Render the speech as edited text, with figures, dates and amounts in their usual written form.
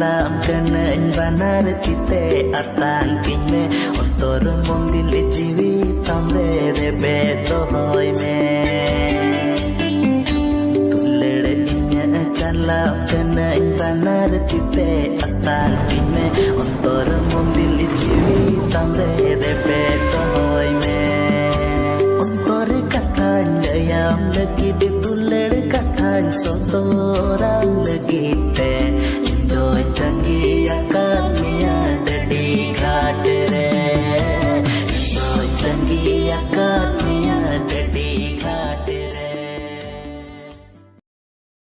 salam kanain banar tite atan kinme ontor mondil jiwi tamre rebe tohoy me tulere inya salam kanain banar tite atan kinme ontor mondil jiwi tamre rebe tohoy me ontor kathan layam lagi ditulere kathan sotoram lagi te